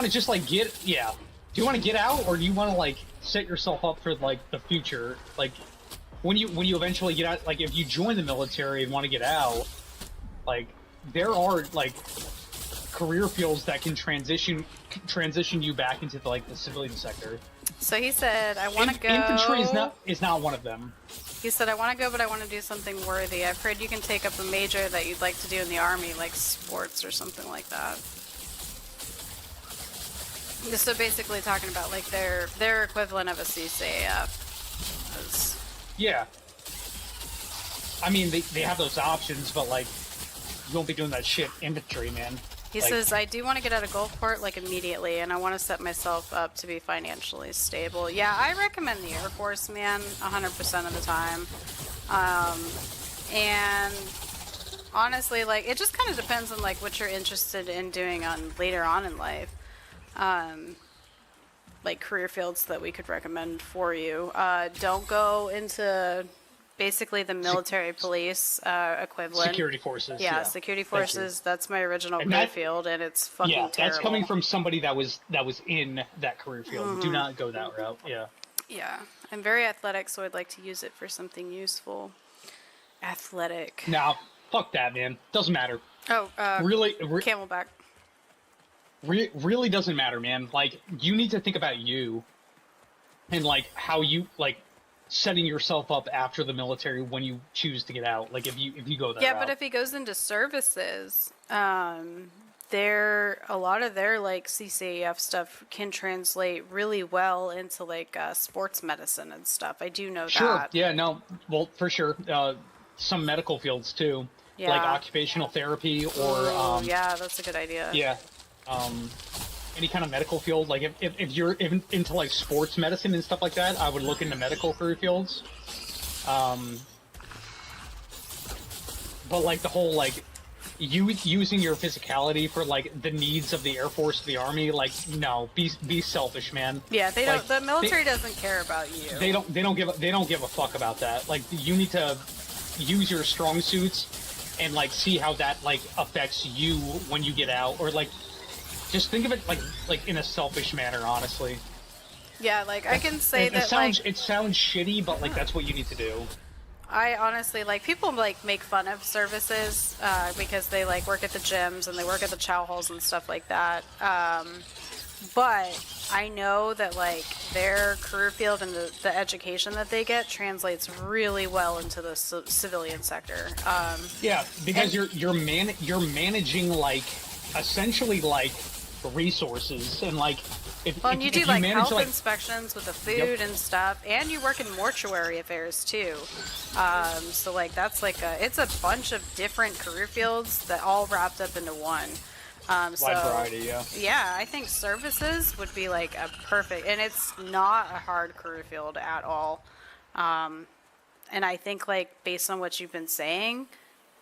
to just like do you want to get out, or do you want to like set yourself up for like the future? Like when you eventually get out, like if you join the military and want to get out, like there are like career fields that can transition you back into the civilian sector. So he said, I want to go. Infantry is not one of them. He said, I want to go, but I want to do something worthy. I've heard you can take up a major that you'd like to do in the Army, like sports or something like that. So basically talking about like their equivalent of a CCAF. Yeah. I mean, they have those options, but like, you won't be doing that shit infantry, man. He says, I do want to get out of Gulfport, like, immediately, and I want to set myself up to be financially stable. Yeah, I recommend the Air Force, man, 100% of the time. And honestly, like, it just kind of depends on, like, what you're interested in doing later on in life. Like, career fields that we could recommend for you. Don't go into basically the military police equivalent. Security forces. Yeah, security forces. That's my original career field, and it's fucking terrible. That's coming from somebody that was in that career field. Do not go that route. Yeah. Yeah, I'm very athletic, so I'd like to use it for something useful. Athletic. Now, fuck that, man. Doesn't matter. Oh, really, Camelback. Really doesn't matter, man. Like, you need to think about you, and like how you like setting yourself up after the military when you choose to get out. Like if you go that route. But if he goes into services, a lot of their like CCAF stuff can translate really well into like sports medicine and stuff. I do know that. Sure. Yeah. No. Well, for sure. Some medical fields too, like occupational therapy or. Yeah, that's a good idea. Yeah. Any kind of medical field, like if you're into like sports medicine and stuff like that, I would look into medical career fields. But like the whole like using your physicality for like the needs of the Air Force, the Army, like no, be selfish, man. Yeah, they don't. The military doesn't care about you. They don't give a fuck about that. Like you need to use your strong suits and like see how that like affects you when you get out, or like. Just think of it like in a selfish manner, honestly. Yeah, like I can say it sounds shitty, but like that's what you need to do. I honestly like people like make fun of services because they like work at the gyms and they work at the chow halls and stuff like that. But I know that like their career field and the education that they get translates really well into the civilian sector. Yeah, because you're managing like essentially like resources and like if you do if like you manage, health inspections with the food and stuff, and you work in mortuary affairs too. So like that's like it's a bunch of different career fields that all wrapped up into one. Wide variety, yeah, I think services would be like a perfect, and it's not a hard career field at all. And I think like based on what you've been saying,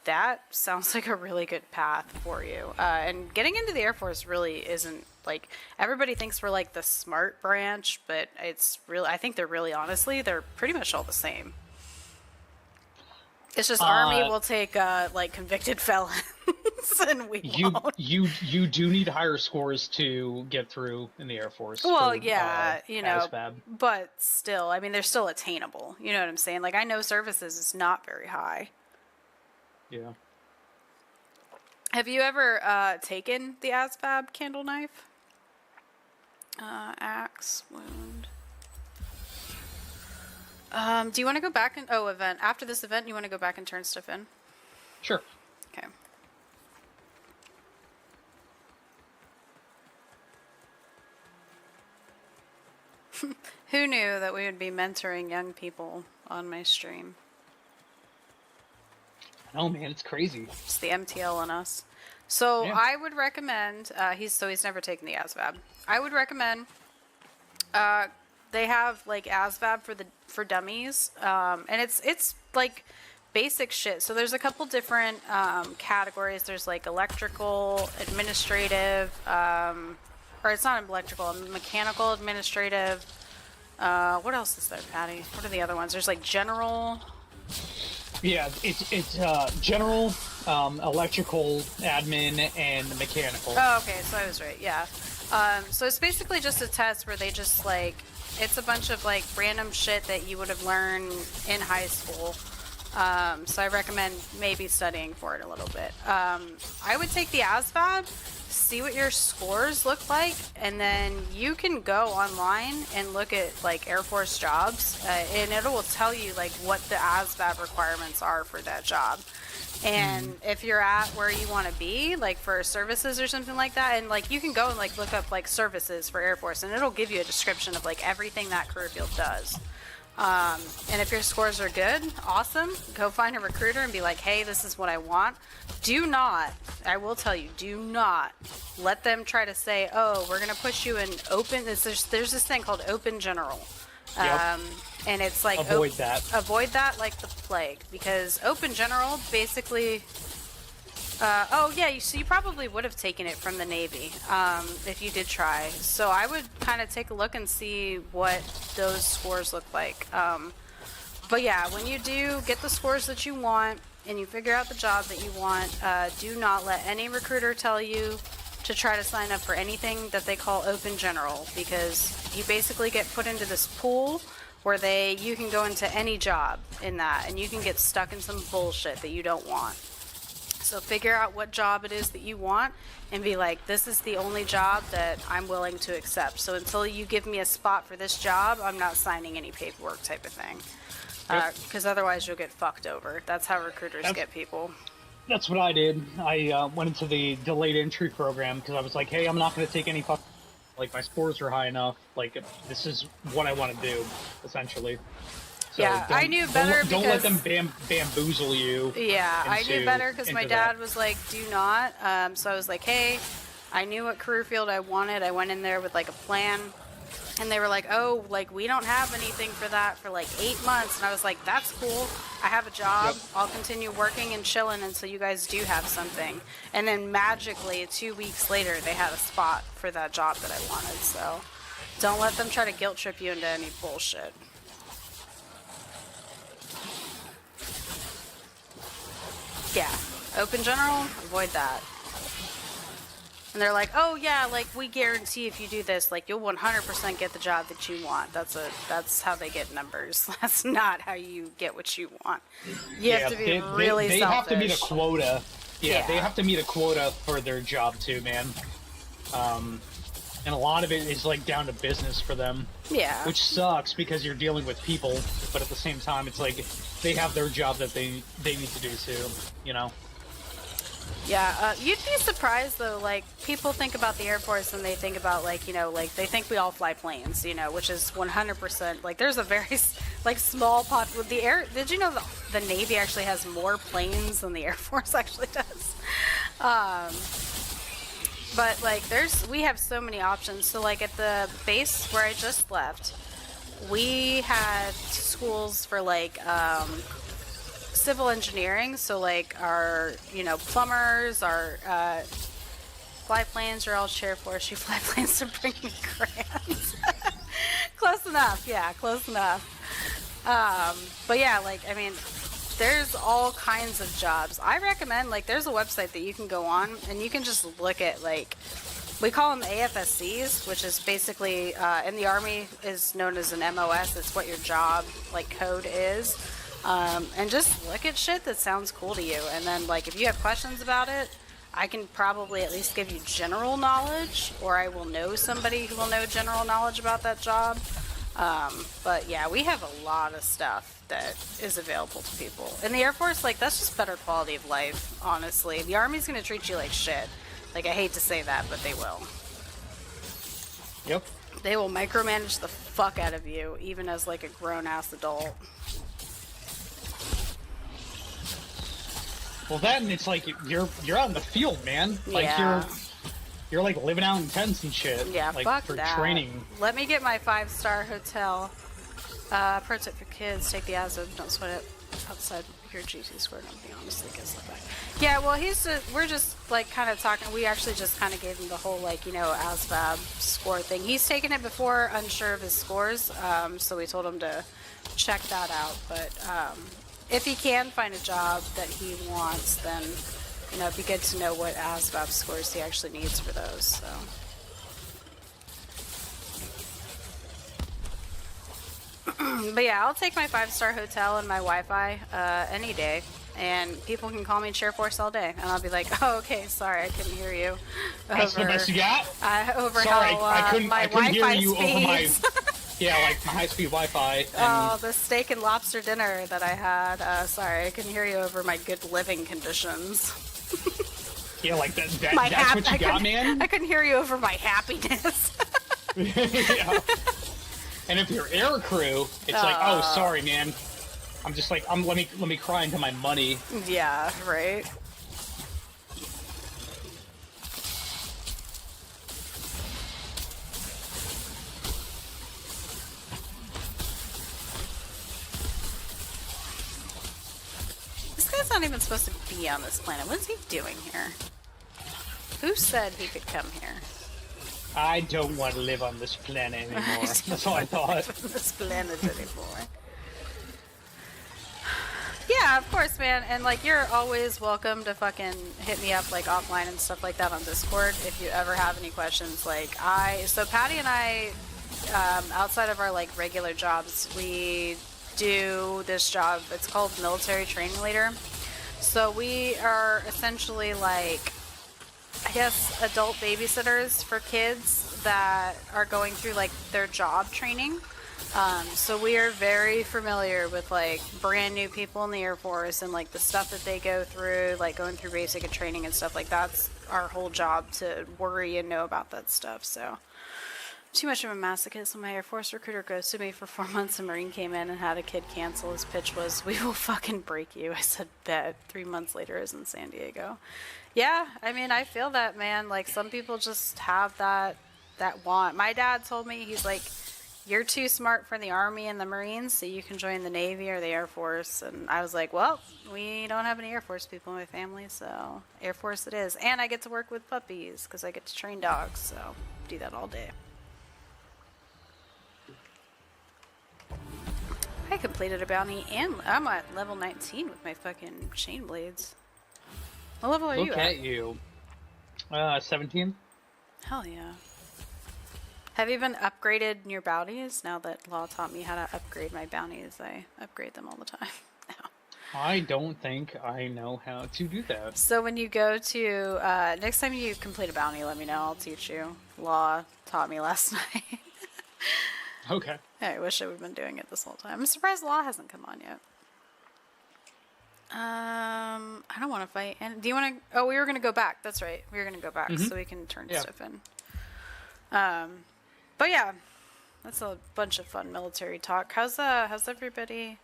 that sounds like a really good path for you. And getting into the Air Force really isn't like, everybody thinks we're like the smart branch, but it's really, I think they're really, honestly, they're pretty much all the same. It's just Army will take like convicted felons and we won't. You do need higher scores to get through in the Air Force. Well, for, you know, but still, I mean, they're still attainable. You know what I'm saying? Like I know services is not very high. Yeah. Have you ever taken the ASVAB candle knife? Axe wound. Do you want to go back and event after this event? You want to go back and turn stuff in? Sure. Okay. Who knew that we would be mentoring young people on my stream? Oh man, it's crazy. It's the MTL in us. So yeah. I would recommend. He's never taken the ASVAB. I would recommend. They have like ASVAB for dummies, and it's like basic shit. So there's a couple different categories. There's like electrical, administrative, or it's not electrical, mechanical, administrative. What else is there, Patty? What are the other ones? There's like general. Yeah, it's general, electrical, admin, and mechanical. Oh, okay, so I was right, yeah. So it's basically just a test where they just like, it's a bunch of like random shit that you would have learned in high school. So I recommend maybe studying for it a little bit. I would take the ASVAB, see what your scores look like, and then you can go online and look at like Air Force jobs, and it will tell you like what the ASVAB requirements are for that job. And if you're at where you want to be, like for services or something like that, and like you can go and like look up like services for Air Force, and it'll give you a description of like everything that career field does. And if your scores are good, awesome, go find a recruiter and be like, hey, this is what I want. Do not, I will tell you, do not let them try to say, oh, we're going to push you in open. There's this thing called open general. Yep. And it's like, avoid that. Avoid that like the plague, because open general basically, oh yeah, so you probably would have taken it from the Navy if you did try. So I would kind of take a look and see what those scores look like. But yeah, when you do get the scores that you want and you figure out the job that you want, do not let any recruiter tell you to try to sign up for anything that they call open general, because you basically get put into this pool where you can go into any job in that, and you can get stuck in some bullshit that you don't want. So figure out what job it is that you want and be like, this is the only job that I'm willing to accept. So until you give me a spot for this job, I'm not signing any paperwork type of thing. Because otherwise you'll get fucked over. That's how recruiters get people. That's what I did. I went into the delayed entry program because I was like, hey, I'm not going to take any like my scores are high enough. Like this is what I want to do, essentially. So yeah, I knew better don't let them bamboozle you. Yeah, I knew better because my dad was like, do not. So I was like, hey, I knew what career field I wanted. I went in there with like a plan. And they were like, oh, like, we don't have anything for that for like 8 months. And I was like, that's cool. I have a job. Yep. I'll continue working and chilling until you guys do have something. And then magically, 2 weeks later, they had a spot for that job that I wanted. So don't let them try to guilt trip you into any bullshit. Yeah, open general, avoid that. And they're like, oh yeah, like we guarantee if you do this, like you'll 100% get the job that you want. That's how they get numbers. That's not how you get what you want. You have to be really selfish. They have to meet a quota. Yeah, they have to meet a quota for their job too, man. And a lot of it is like down to business for them. Yeah. Which sucks because you're dealing with people, but at the same time, it's like they have their job that they need to do too, you know? Yeah, you'd be surprised though, like, people think about the Air Force and they think about, like, you know, like, they think we all fly planes, you know, which is 100%, like, there's a very, like, small pot with the air. Did you know the Navy actually has more planes than the Air Force actually does? But, like, we have so many options. So, like, at the base where I just left, we had schools for, like, civil engineering, so like our, you know, plumbers, our fly planes are all chair force. You fly planes to bring me grants. Close enough, yeah, close enough. But yeah, like, I mean, there's all kinds of jobs. I recommend, like, there's a website that you can go on and you can just look at, like, we call them AFSCs, which is basically in the Army is known as an MOS. It's what your job, like, code is. And just look at shit that sounds cool to you. And then, like, if you have questions about it, I can probably at least give you general knowledge, or I will know somebody who will know general knowledge about that job. But yeah, we have a lot of stuff that is available to people. In the Air Force, like, that's just better quality of life, honestly. The Army's gonna treat you like shit. Like, I hate to say that, but they will. Yep. They will micromanage the fuck out of you, even as, like, a grown-ass adult. Well, then it's like you're out in the field, man. Like, yeah. You're like living out in tents and shit. Yeah, like, fuck for that. training. Let me get my 5-star hotel. Pro tip for kids: take the ASVAB, don't sweat it outside your GT square. Nobody honestly gets that back. Yeah, well, we're just like kind of talking. We actually just kind of gave him the whole, like, you know, ASVAB score thing. He's taken it before, unsure of his scores, so we told him to check that out. But if he can find a job that he wants, then, you know, it'd be good to know what ASVAB scores he actually needs for those. So But yeah, I'll take my 5-star hotel and my Wi-Fi any day, and people can call me Chair Force all day, and I'll be like, "Oh, okay, sorry, I couldn't hear you." That's the best you got. Over sorry, how I couldn't Wi-Fi hear you speeds. over my. Yeah, like my high-speed Wi-Fi. And... Oh, the steak and lobster dinner that I had. Sorry, I couldn't hear you over my good living conditions. Yeah, like that's what you got, man. I couldn't hear you over my happiness. Yeah. And if you're air crew, it's like, oh, sorry, man. I'm just like, let me cry into my money. Yeah, right. This guy's not even supposed to be on this planet. What's he doing here? Who said he could come here? I don't want to live on this planet anymore. That's all I thought. On this planet anymore. Yeah, of course, man. And like, you're always welcome to fucking hit me up like offline and stuff like that on Discord if you ever have any questions. Like, so Patty and I, outside of our like regular jobs, we do this job. It's called military training leader. So we are essentially like, I guess, adult babysitters for kids that are going through like their job training. So we are very familiar with like brand new people in the Air Force and like the stuff that they go through, like going through basic training and stuff like that's our whole job, to worry and know about that stuff. So too much of a masochist when my Air Force recruiter ghosted me for 4 months. A Marine came in and had a kid cancel. His pitch was, "We will fucking break you." I said, "Bet." 3 months later, I was in San Diego. Yeah, I mean, I feel that, man. Like, some people just have that want. My dad told me, he's like, "You're too smart for the Army and the Marines, so you can join the Navy or the Air Force." And I was like, well, we don't have any Air Force people in my family, so Air Force it is. And I get to work with puppies because I get to train dogs, so do that all day. I completed a bounty, and I'm at level 19 with my fucking chain blades. What level are you at? Look at you. 17. Hell yeah. Have you been upgraded in your bounties? Now that Law taught me how to upgrade my bounties, I upgrade them all the time now. I don't think I know how to do that. So when you go to, next time you complete a bounty, let me know. I'll teach you. Law taught me last night. Okay. I wish I would have been doing it this whole time. I'm surprised Law hasn't come on yet. I don't want to fight. And do you want to? Oh, we were gonna go back. That's right. We were gonna go back so we can turn stuff in. But yeah, that's a bunch of fun military talk. How's everybody?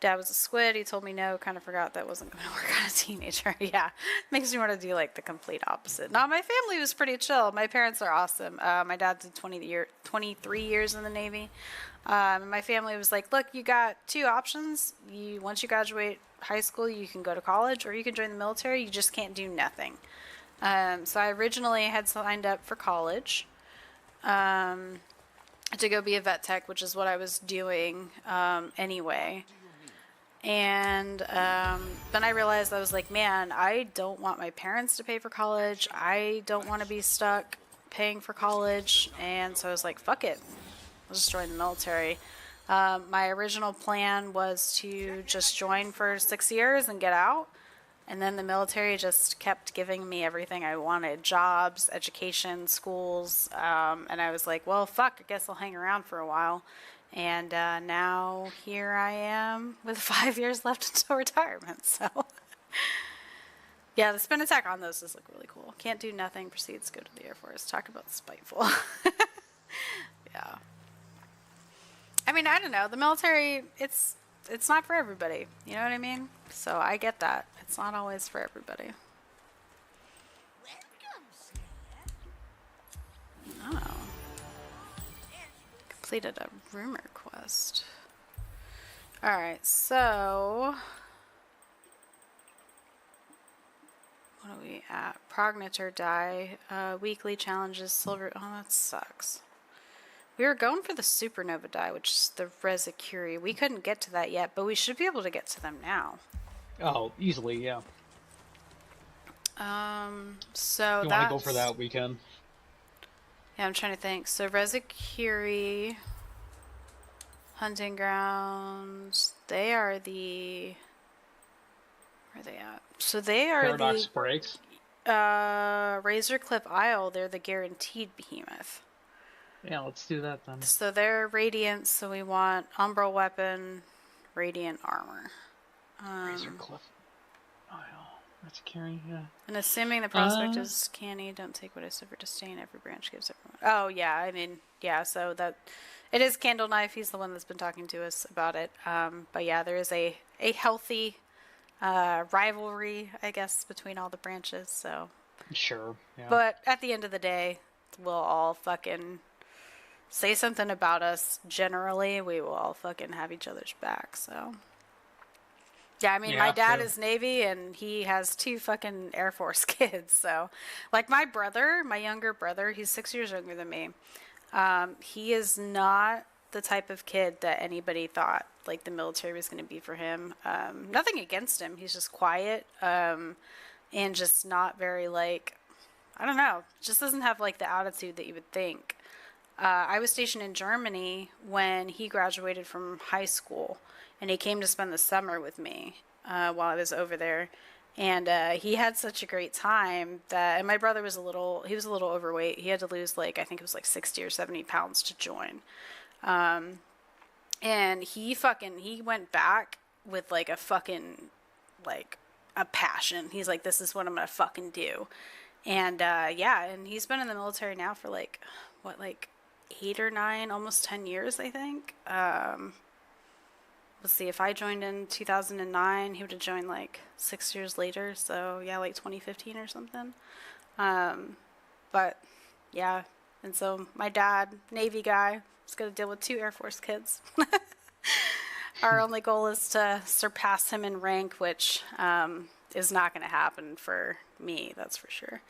Dad was a squid. He told me no. Kind of forgot that wasn't going to work on a teenager. Yeah, makes me want to do like the complete opposite. No, my family was pretty chill. My parents are awesome. My dad did 23 years in the Navy. My family was like, look, you got two options. Once you graduate high school, you can go to college or you can join the military. You just can't do nothing. So I originally had signed up for college to go be a vet tech, which is what I was doing anyway. And then I realized, I was like, man, I don't want my parents to pay for college. I don't want to be stuck paying for college. And so I was like, fuck it. I'll just join the military. My original plan was to just join for 6 years and get out. And then the military just kept giving me everything I wanted. Jobs, education, schools. And I was like, well, fuck, I guess I'll hang around for a while. And now here I am with 5 years left until retirement. So, yeah, the spin attack on those does look really cool. Can't do nothing, proceeds to go to the Air Force. Talk about spiteful. Yeah. I mean, I don't know. The military, it's not for everybody. You know what I mean? So I get that. It's not always for everybody. Oh. Completed a rumor quest. Alright, so what are we at? Prognitor die. Weekly challenges, silver. Oh, that sucks. We were going for the supernova die, which is the Resicuri. We couldn't get to that yet, but we should be able to get to them now. Oh, easily, yeah. So if you want to go for that, we can. Yeah, I'm trying to think. So Resicuri, Hunting grounds. They are the... Where are they at? So they are Paradox Breaks. Razor Cliff Isle. They're the guaranteed behemoth. Yeah, let's do that then. So they're radiant, so we want umbral weapon, radiant armor. Razor Cliff Isle. That's carry, yeah. And assuming the prospect is canny, don't take what I suffer disdain. Every branch gives everyone. Oh yeah, I mean, yeah. So that it is Candle Knife. He's the one that's been talking to us about it. But yeah, there is a healthy rivalry, I guess, between all the branches. So sure. Yeah. But at the end of the day, we'll all fucking say something about us. Generally, we will all fucking have each other's back. So. Yeah, I mean, my dad is Navy, and he has 2 fucking Air Force kids, so... Like, my brother, my younger brother, he's 6 years younger than me. He is not the type of kid that anybody thought, like, the military was going to be for him. Nothing against him. He's just quiet, and just not very, like... I don't know. Just doesn't have, like, the attitude that you would think. I was stationed in Germany when he graduated from high school, and he came to spend the summer with me while I was over there. And he had such a great time that, and my brother was a little overweight. He had to lose, like, I think it was like 60 or 70 pounds to join. And he went back with like a fucking, like, a passion. He's like, this is what I'm going to fucking do. And yeah, and he's been in the military now for like, 8 or 9, almost 10 years, I think. Let's see, if I joined in 2009, he would have joined like 6 years later. So yeah, like 2015 or something. But yeah, and so my dad, Navy guy, is going to deal with 2 Air Force kids. Our only goal is to surpass him in rank, which is not going to happen for me, that's for sure.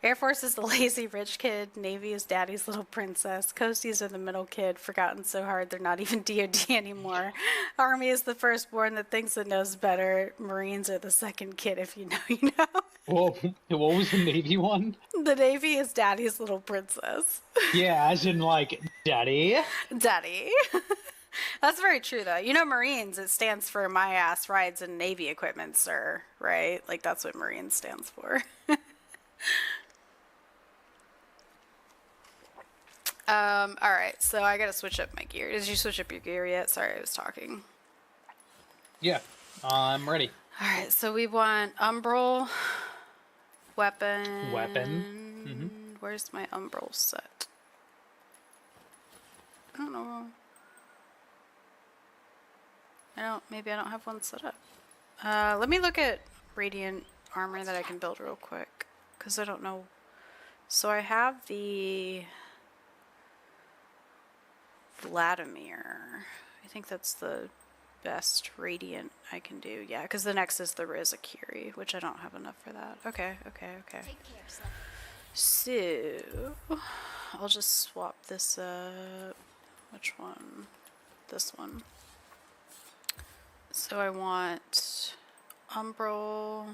Air Force is the lazy rich kid. Navy is daddy's little princess. Coasties are the middle kid, forgotten so hard they're not even DOD anymore. Army is the firstborn that thinks it knows better. Marines are the second kid, if you know, you know. Whoa, what was the Navy one? The Navy is daddy's little princess. Yeah, as in like, daddy. Daddy. That's very true, though. You know, Marines, it stands for my ass rides in Navy equipment, sir, right? Like, that's what Marines stands for. Alright, so I gotta switch up my gear. Did you switch up your gear yet? Sorry, I was talking. Yeah, I'm ready. Alright, so we want umbral, weapon. Mm-hmm. Where's my umbral set? I don't know. Maybe I don't have one set up. Let me look at radiant armor that I can build real quick, because I don't know. So I have the Vladimir. I think that's the best radiant I can do. Yeah, because the next is the Rizakiri, which I don't have enough for that. Okay. Take care, So I'll just swap this up. Which one? This one. So I want umbral.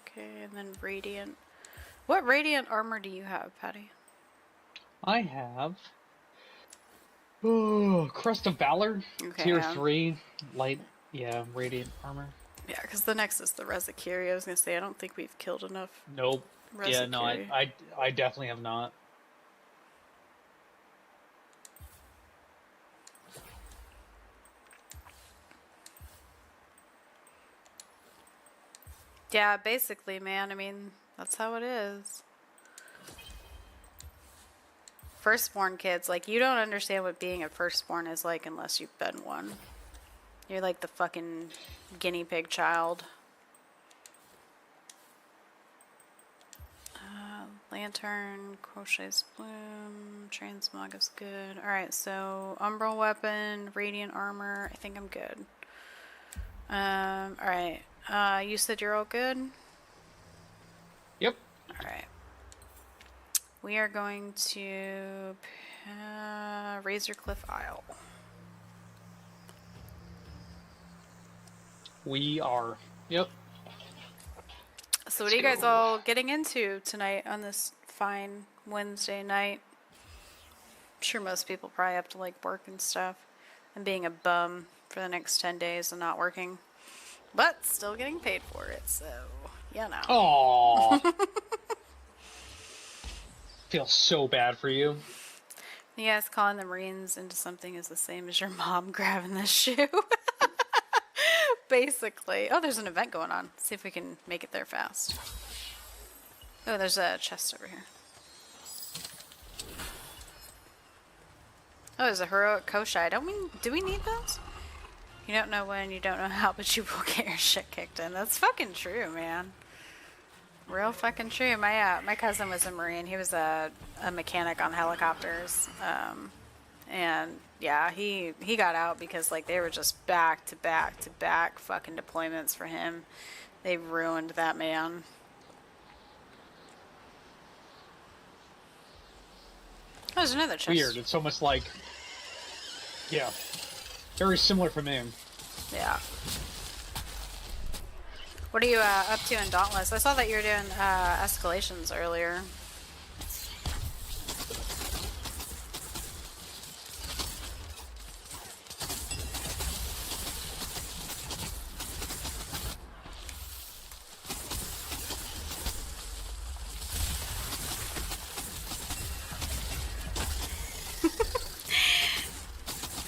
Okay, and then radiant. What radiant armor do you have, Patty? I have Crest of Valor, okay, tier 3, light, yeah, radiant armor. Yeah, because the next is the Rizakiri. I was gonna say I don't think we've killed enough. Nope. Rizakiri. Yeah, no, I definitely have not. Yeah, basically, man. I mean, that's how it is. Firstborn kids, like, you don't understand what being a firstborn is like unless you've been one. You're like the fucking guinea pig child. Lantern, Crochet's Bloom, Transmog is good. Alright, so umbral weapon, radiant armor. I think I'm good. Alright. You said you're all good? Yep. Alright. We are going to Razor Cliff Isle. We are. Yep. So what are you guys all getting into tonight on this fine Wednesday night? I'm sure most people probably have to like work and stuff. And being a bum for the next 10 days and not working. But still getting paid for it, so you know. Aww. Feel so bad for you. You guys calling the Marines into something is the same as your mom grabbing the shoe. Basically. Oh, there's an event going on. Let's see if we can make it there fast. Oh, there's a chest over here. Oh, there's a heroic Koshai. Do we need those? You don't know when, you don't know how, but you will get your shit kicked in. That's fucking true, man. Real fucking true. My cousin was a Marine. He was a mechanic on helicopters. And yeah, he got out because like they were just back to back to back fucking deployments for him. They ruined that man. Oh, there's another chest. Weird. It's almost like, yeah, very similar for me. Yeah. What are you up to in Dauntless? I saw that you were doing escalations earlier.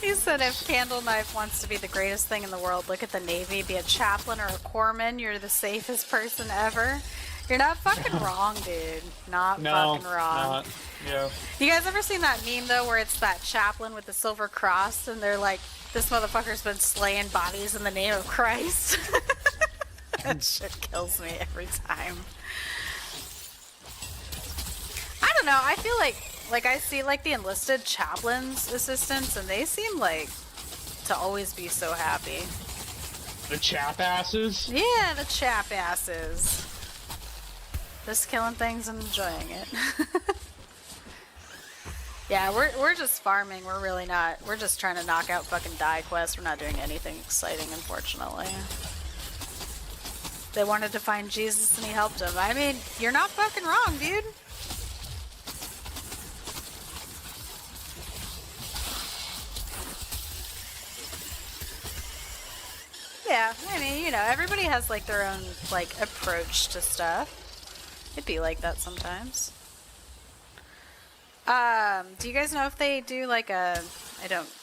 He said if Candle Knife wants to be the greatest thing in the world, look at the Navy, be a chaplain or a corpsman, you're the safest person ever. You're not fucking wrong, dude. Not fucking wrong. Not. Yeah. You guys ever seen that meme, though, where it's that chaplain with the silver cross, and they're like, this motherfucker's been slaying bodies in the name of Christ? That shit kills me every time. I don't know, I feel like I see like the enlisted chaplain's assistants, and they seem like to always be so happy. The chap asses? Yeah, the chap asses. Just killing things and enjoying it. Yeah, we're just farming. We're really not. We're just trying to knock out fucking die quests. We're not doing anything exciting, unfortunately. They wanted to find Jesus and he helped them. I mean, you're not fucking wrong, dude. Yeah, I mean, you know, everybody has like their own like approach to stuff. It'd be like that sometimes. Do you guys know if they do like a,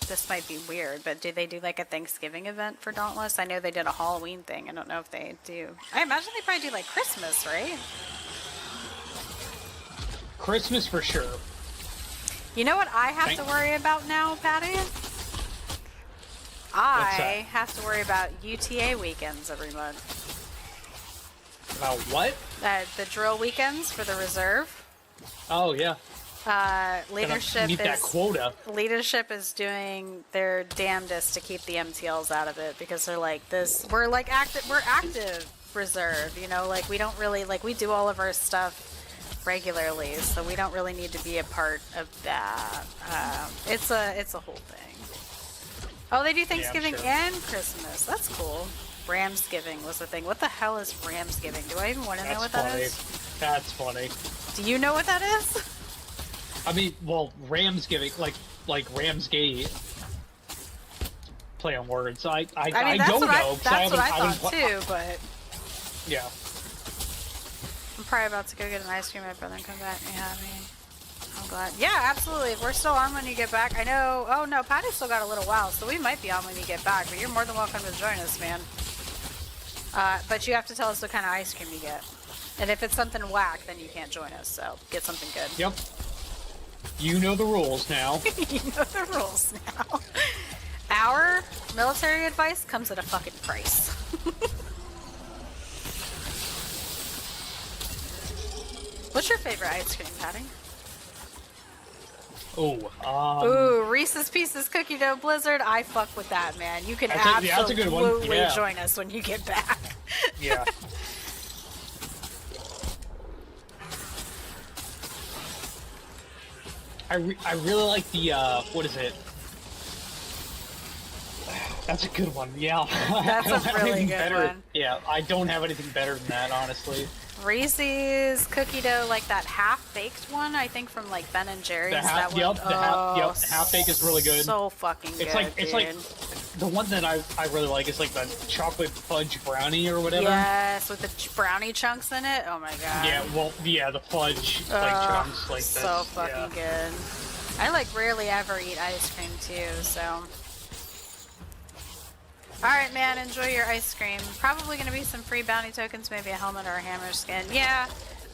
this might be weird, but do they do like a Thanksgiving event for Dauntless? I know they did a Halloween thing. I don't know if they do. I imagine they probably do like Christmas, right? Christmas for sure. You know what I have to worry about now, Patty? I have to worry about UTA weekends every month. About what? The drill weekends for the reserve. Oh, yeah. Leadership meet that quota. Leadership is doing their damnedest to keep the MTLs out of it because they're like this. We're like active reserve, you know. Like we don't really like we do all of our stuff regularly, so we don't really need to be a part of that. It's a whole thing. Oh, they do Thanksgiving and Christmas. That's cool. Ramsgiving was the thing. What the hell is Ramsgiving? Do I even want to know what that is? That's funny. Do you know what that is? I mean, well, Ramsgiving, like Ramsgate. Play on words. I mean, don't know. That's what I thought too, but yeah. I'm probably about to go get an ice cream, my brother, and come back. Yeah, I mean, I'm glad. Yeah, absolutely. If we're still on when you get back, I know. Oh no, Patty's still got a little while, so we might be on when you get back. But you're more than welcome to join us, man. But you have to tell us what kind of ice cream you get, and if it's something whack, then you can't join us. So get something good. Yep. You know the rules now. You know the rules now. Our military advice comes at a fucking price. What's your favorite ice cream, Patty? Ooh, Reese's Pieces Cookie Dough Blizzard. I fuck with that, man. You can that's a good one. absolutely Yeah. join us when you get back. Yeah. I really like the, what is it? That's a good one. Yeah. That's I don't a have really anything good better. one. Yeah, I don't have anything better than that, honestly. Reese's cookie dough, like that half-baked one, I think from like Ben and Jerry's. The half, That one, yep, the half, yep, half bake is really good. So fucking It's good, like, it's like, dude. the one that I really like is like the chocolate fudge brownie or whatever. Yes, with the brownie chunks in it. Oh my god. Yeah, well, yeah, the fudge like chunks, like so that's, fucking yeah. good. I like rarely ever eat ice cream too, so. Alright, man, enjoy your ice cream. Probably gonna be some free bounty tokens, maybe a helmet or a hammer skin. Yeah,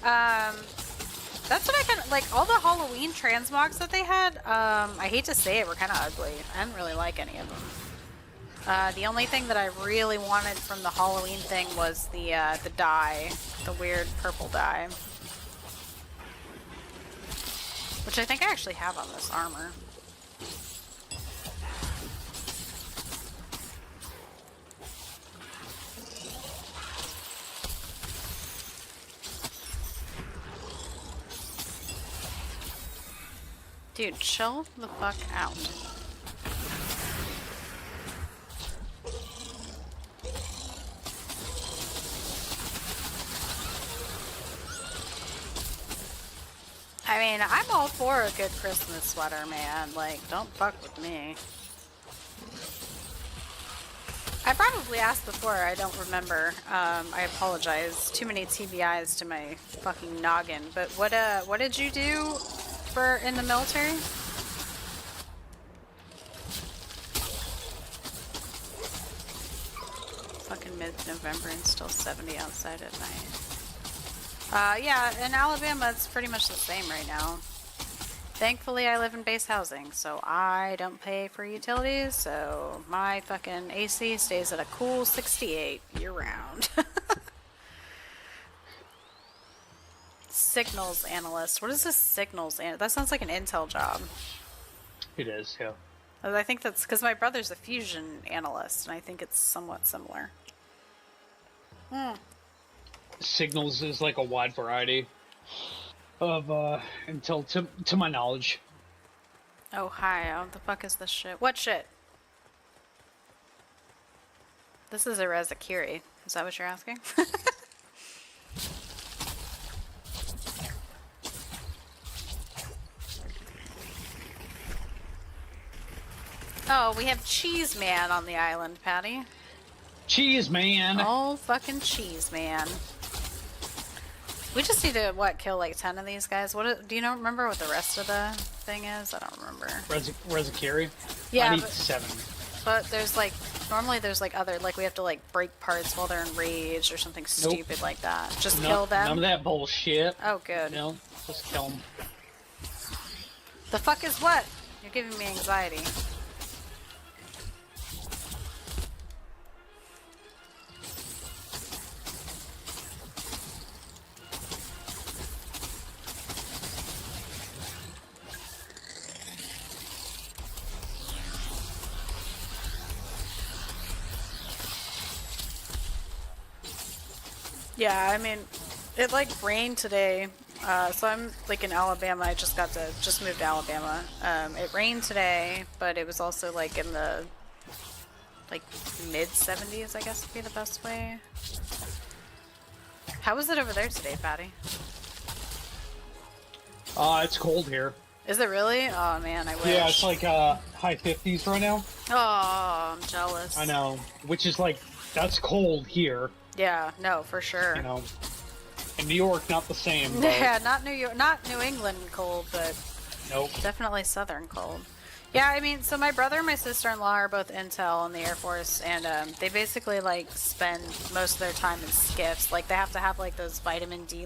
that's what I kind of like. All the Halloween transmogs that they had, I hate to say it, were kind of ugly. I didn't really like any of them. The only thing that I really wanted from the Halloween thing was the dye, the weird purple dye. Which I think I actually have on this armor. Dude, chill the fuck out. I mean, I'm all for a good Christmas sweater, man. Like, don't fuck with me. I probably asked before, I don't remember. I apologize. Too many TBIs to my fucking noggin. But what did you do for in the military? Fucking mid-November and still 70 outside at night. Yeah, in Alabama it's pretty much the same right now. Thankfully I live in base housing, so I don't pay for utilities, so my fucking AC stays at a cool 68 year-round. Signals analyst. What is this signals analyst? That sounds like an intel job. It is, yeah. I think that's because my brother's a fusion analyst, and I think it's somewhat similar. Signals is like a wide variety of intel, to my knowledge. Ohio. The fuck is this shit? What shit? This is a Rezakiri. Is that what you're asking? Oh, we have Cheese Man on the island, Patty. Cheese Man! Oh, fucking Cheese Man. We just need to, what, kill like 10 of these guys? Do you remember what the rest of the thing is? I don't remember. Rezakiri? Yeah, I need 7. But there's like, normally there's like other, like we have to like break parts while they're enraged or something stupid like that. Just kill them? None of that bullshit. Oh, good. No, just kill them. The fuck is what? You're giving me anxiety. Yeah, I mean, it like rained today, so I'm like in Alabama. I just moved to Alabama. It rained today, but it was also like in the like mid 70s, I guess would be the best way. How was it over there today, Patty? It's cold here. Is it really? Oh man, I wish. Yeah, it's like high 50s right now. Oh, I'm jealous. I know, which is like, that's cold here. Yeah, no, for sure. You know, in New York, not the same. But... Yeah, not New York, not New England cold, but nope. Definitely Southern cold. Yeah, I mean, so my brother and my sister-in-law are both intel in the Air Force, and they basically like spend most of their time in skiffs. Like they have to have like those vitamin D